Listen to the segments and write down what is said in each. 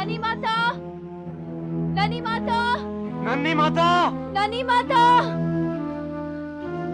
ननी माता, ननी माता, नन्ही माता, ननी माता,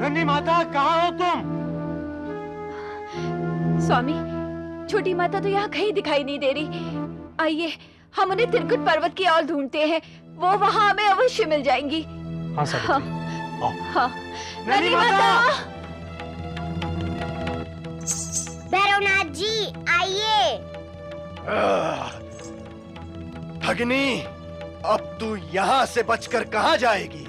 नन्ही माता, कहाँ हो तुम? स्वामी, छोटी माता तो यहाँ कहीं दिखाई नहीं दे रही। आइए हम उन्हें तिरकुट पर्वत की ओर ढूंढते हैं, वो वहाँ हमें अवश्य मिल जाएंगी। हाँ हाँ, हाँ। ननी माता, भैरवनाथ जी आइए। भगनी, अब तू यहाँ से बचकर कहाँ जाएगी?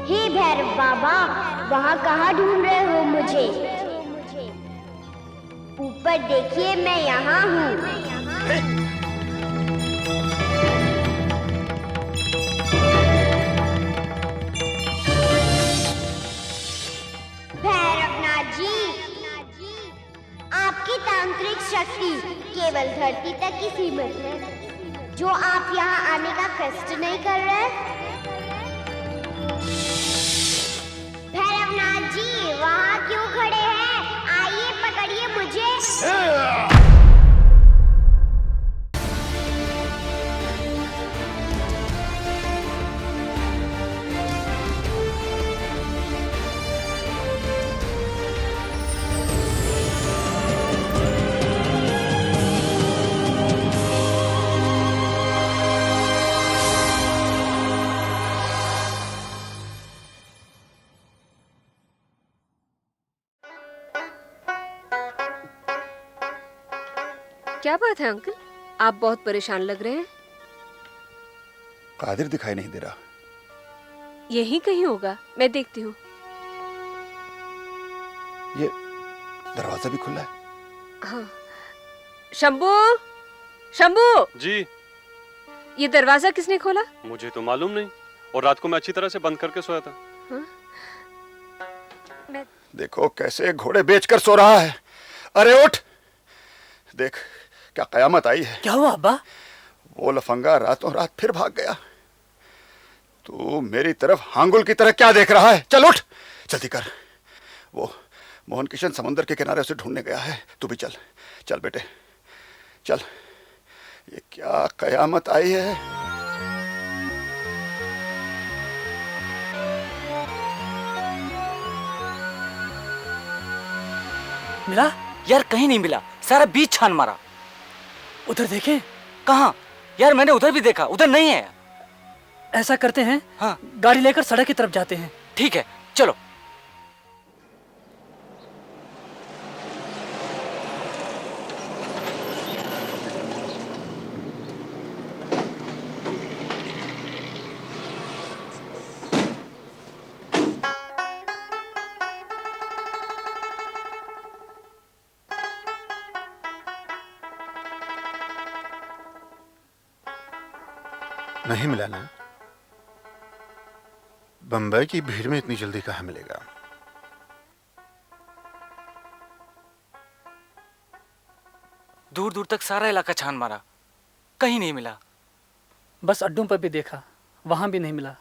हे भैरव बाबा, वहाँ कहाँ ढूंढ रहे हो मुझे? ऊपर देखिए, मैं यहाँ हूँ। भैरवनाथ जी, आपकी तांत्रिक शक्ति केवल धरती तक ही सीमित है। जो आप यहाँ आने का कष्ट नहीं कर रहे? भैरवनाथ जी, वहाँ क्यों खड़े हैं? आइए, पकड़िए मुझे। क्या बात है अंकल, आप बहुत परेशान लग रहे हैं। कादिर दिखाई नहीं दे रहा। यहीं कहीं होगा, मैं देखती हूँ। ये दरवाजा भी खुला है। हाँ। शंभू, शंभू जी। ये दरवाजा किसने खोला? मुझे तो मालूम नहीं, और रात को मैं अच्छी तरह से बंद करके सोया था। हाँ? देखो कैसे घोड़े बेचकर सो रहा है। अरे उठ, देख क्या कयामत आई है। क्या हुआ अब्बा? वो लफंगा रातों रात फिर भाग गया। तू मेरी तरफ हांगुल की तरह क्या देख रहा है? चल उठ, जल्दी कर। वो मोहन किशन समुद्र के किनारे उसे ढूंढने गया है। तू भी चल, चल बेटे चल। ये क्या कयामत आई है। मिला? यार कहीं नहीं मिला, सारा बीच छान मारा। उधर देखें। कहाँ? यार मैंने उधर भी देखा, उधर नहीं है। ऐसा करते हैं, हाँ गाड़ी लेकर सड़क की तरफ जाते हैं। ठीक है, चलो। नहीं मिला ना? बंबई की भीड़ में इतनी जल्दी कहाँ मिलेगा? दूर दूर तक सारा इलाका छान मारा, कहीं नहीं मिला। बस अड्डों पर भी देखा, वहां भी नहीं मिला।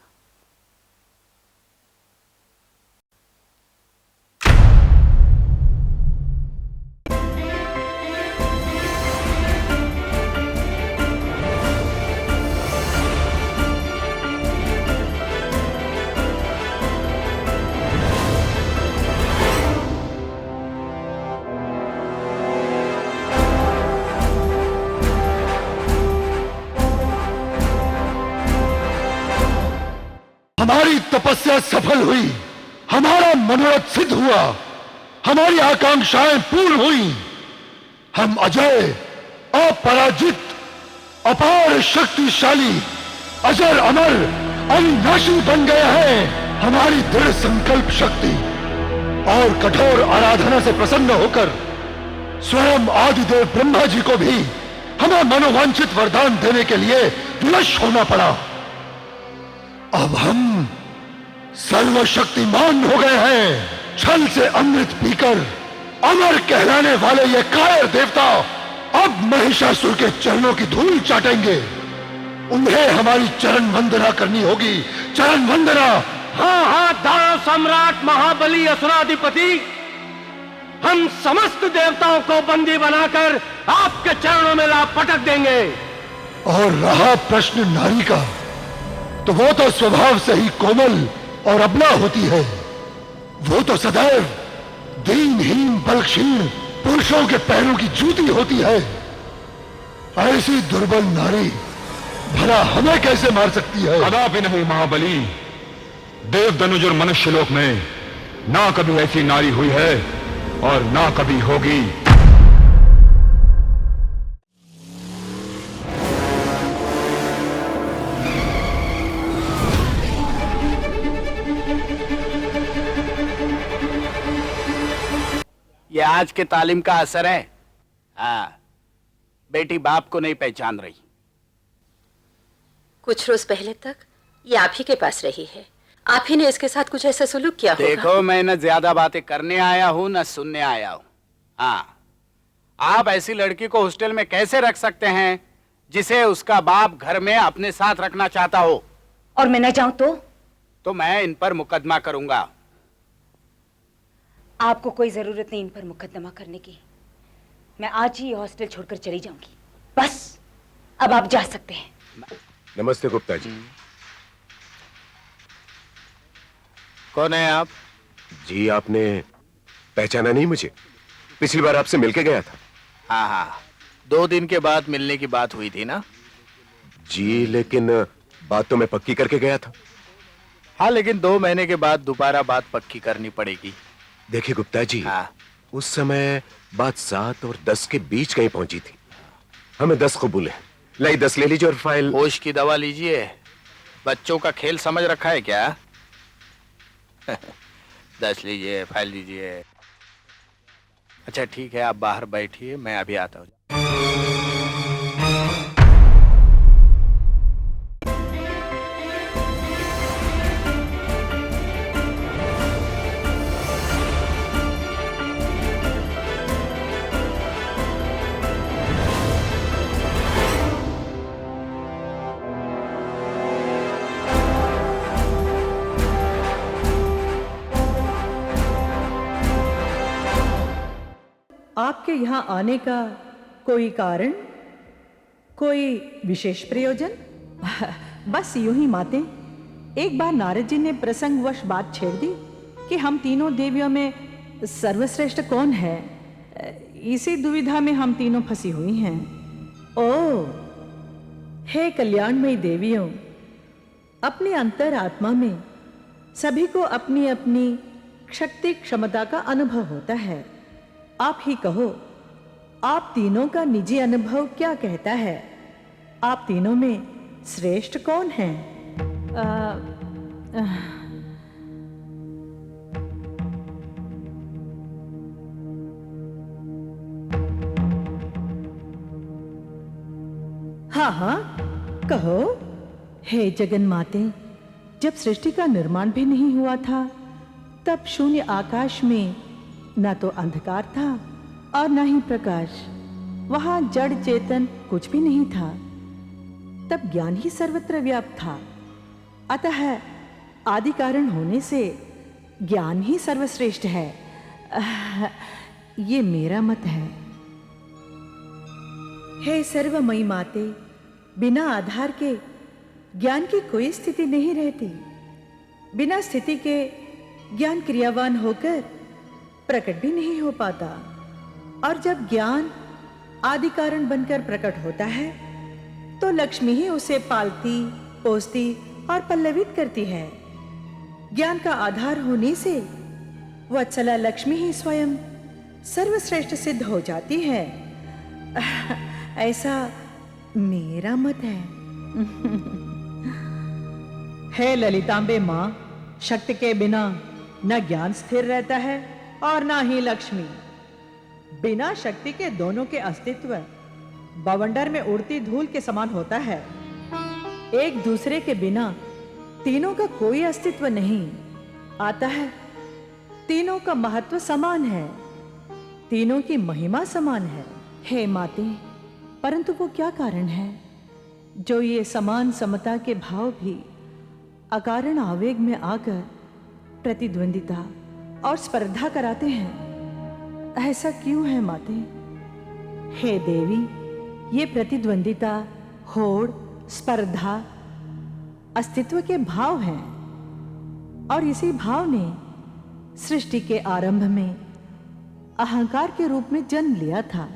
हमारी तपस्या सफल हुई, हमारा मनोरथ सिद्ध हुआ, हमारी आकांक्षाएं पूर्ण हुई। हम अजय, अपराजित, अपार शक्तिशाली, अजर अमर, अविनाशी बन गए हैं। हमारी दृढ़ संकल्प शक्ति और कठोर आराधना से प्रसन्न होकर स्वयं आदिदेव ब्रह्मा जी को भी हमें मनोवांछित वरदान देने के लिए विवश होना पड़ा। अब हम सर्वशक्तिमान हो गए हैं। छल से अमृत पीकर अमर कहलाने वाले ये कायर देवता अब महिषासुर के चरणों की धूल चाटेंगे। उन्हें हमारी चरण वंदना करनी होगी। चरण वंदना, हाँ दानव सम्राट महाबली असुराधिपति, हम समस्त देवताओं को बंदी बनाकर आपके चरणों में ला पटक देंगे। और रहा प्रश्न नारी का, तो वो तो स्वभाव से ही कोमल और अबला होती है। वो तो सदैव दीनहीन बलक्षीण पुरुषों के पैरों की जूती होती है। ऐसी दुर्बल नारी भला हमें कैसे मार सकती है? कदापि नहीं महाबली। देव धनुज और मनुष्य लोक में ना कभी ऐसी नारी हुई है और ना कभी होगी। ये आज के तालीम का असर है। हाँ, बेटी बाप को नहीं पहचान रही। कुछ रोज पहले तक ये आप ही के पास रही है। आप ही ने इसके साथ कुछ ऐसा सुलूक किया होगा। देखो, मैं न ज्यादा बातें करने आया हूँ न सुनने आया हूँ। हाँ, आप ऐसी लड़की को हॉस्टल में कैसे रख सकते हैं जिसे उसका बाप घर में अपने साथ रखना चाहता हो? और मैं न जाऊं तो मैं इन पर मुकदमा करूंगा। आपको कोई जरूरत नहीं इन पर मुकदमा करने की। मैं आज ही हॉस्टल छोड़कर चली जाऊंगी। बस अब आप जा सकते हैं। नमस्ते गुप्ता जी। कौन है आप? जी, आपने पहचाना नहीं मुझे? पिछली बार आपसे मिलके गया था। हाँ, 2 दिन के बाद मिलने की बात हुई थी ना? जी, लेकिन बात तो मैं पक्की करके गया था। हाँ, लेकिन 2 महीने के बाद दोबारा बात पक्की करनी पड़ेगी। देखिए गुप्ता जी, हाँ। उस समय बात 7 और 10 के बीच कहीं पहुंची थी। हमें 10 कबूल है। लाई 10 ले लीजिए और फाइल। होश की दवा लीजिए। बच्चों का खेल समझ रखा है क्या? 10 लीजिए, फाइल लीजिए। अच्छा ठीक है, आप बाहर बैठिए, मैं अभी आता हूँ। आपके यहाँ आने का कोई कारण, कोई विशेष प्रयोजन? बस यूं ही माते। एक बार नारद जी ने प्रसंगवश बात छेड़ दी कि हम तीनों देवियों में सर्वश्रेष्ठ कौन है। इसी दुविधा में हम तीनों फंसी हुई हैं। ओ हे कल्याणमयी देवियों, अपने अंतर आत्मा में सभी को अपनी अपनी शक्ति क्षमता का अनुभव होता है। आप ही कहो, आप तीनों का निजी अनुभव क्या कहता है? आप तीनों में श्रेष्ठ कौन है? हाँ, कहो। हे जगन माते, जब सृष्टि का निर्माण भी नहीं हुआ था, तब शून्य आकाश में न तो अंधकार था और न ही प्रकाश। वहां जड़ चेतन कुछ भी नहीं था। तब ज्ञान ही सर्वत्र व्याप्त था। अतः आदि कारण होने से ज्ञान ही सर्वश्रेष्ठ है। ये मेरा मत है। हे सर्वमयी माते, बिना आधार के ज्ञान की कोई स्थिति नहीं रहती। बिना स्थिति के ज्ञान क्रियावान होकर प्रकट भी नहीं हो पाता। और जब ज्ञान आदि कारण बनकर प्रकट होता है तो लक्ष्मी ही उसे पालती, पोसती और पल्लवित करती है। ज्ञान का आधार होने से वत्सला लक्ष्मी ही स्वयं सर्वश्रेष्ठ सिद्ध हो जाती है। ऐसा मेरा मत है। हे ललितांबे मां, शक्ति के बिना न ज्ञान स्थिर रहता है और ना ही लक्ष्मी। बिना शक्ति के दोनों के अस्तित्व बवंडर में उड़ती धूल के समान होता है। एक दूसरे के बिना तीनों का कोई अस्तित्व नहीं आता है। तीनों का महत्व समान है, तीनों की महिमा समान है। हे माते, परंतु वो क्या कारण है जो ये समान समता के भाव भी अकारण आवेग में आकर प्रतिद्वंदिता और स्पर्धा कराते हैं। ऐसा क्यों है माते? हे देवी, ये प्रतिद्वंदिता, होड़, स्पर्धा अस्तित्व के भाव हैं और इसी भाव ने सृष्टि के आरंभ में अहंकार के रूप में जन्म लिया था।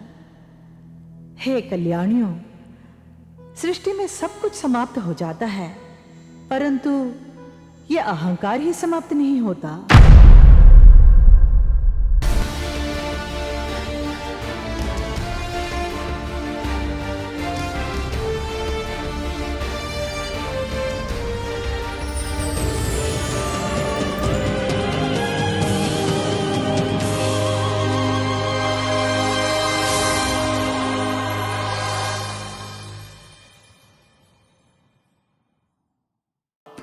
हे कल्याणियों, सृष्टि में सब कुछ समाप्त हो जाता है, परंतु यह अहंकार ही समाप्त नहीं होता।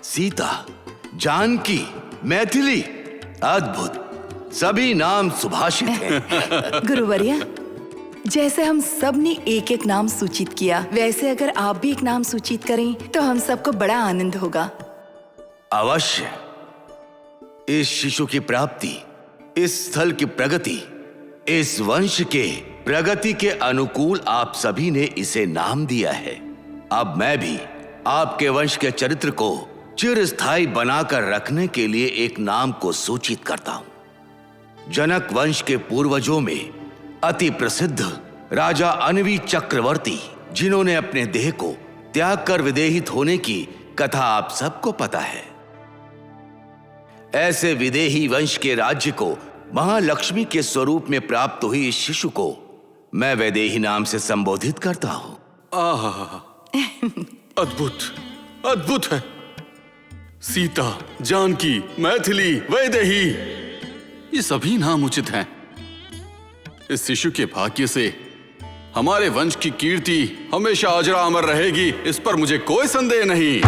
सीता, जानकी, मैथिली, अद्भुत, सभी नाम सुभाषित हैं। गुरुवर्या, जैसे हम सब ने एक एक नाम सूचित किया, वैसे अगर आप भी एक नाम सूचित करें तो हम सबको बड़ा आनंद होगा। अवश्य। इस शिशु की प्राप्ति, इस स्थल की प्रगति, इस वंश के प्रगति के अनुकूल आप सभी ने इसे नाम दिया है। अब मैं भी आपके वंश के चरित्र को चिरस्थायी बनाकर रखने के लिए एक नाम को सूचित करता हूं। जनक वंश के पूर्वजों में अति प्रसिद्ध राजा अनवी चक्रवर्ती, जिन्होंने अपने देह को त्याग कर विदेहित होने की कथा आप सबको पता है। ऐसे विदेही वंश के राज्य को महालक्ष्मी के स्वरूप में प्राप्त हुई इस शिशु को मैं वैदेही नाम से संबोधित करता हूं। अद्भुत, अद्भुत है। सीता, जानकी, मैथिली, वैदेही, ये सभी नाम उचित हैं। इस शिशु के भाग्य से हमारे वंश की कीर्ति हमेशा अजरा अमर रहेगी, इस पर मुझे कोई संदेह नहीं।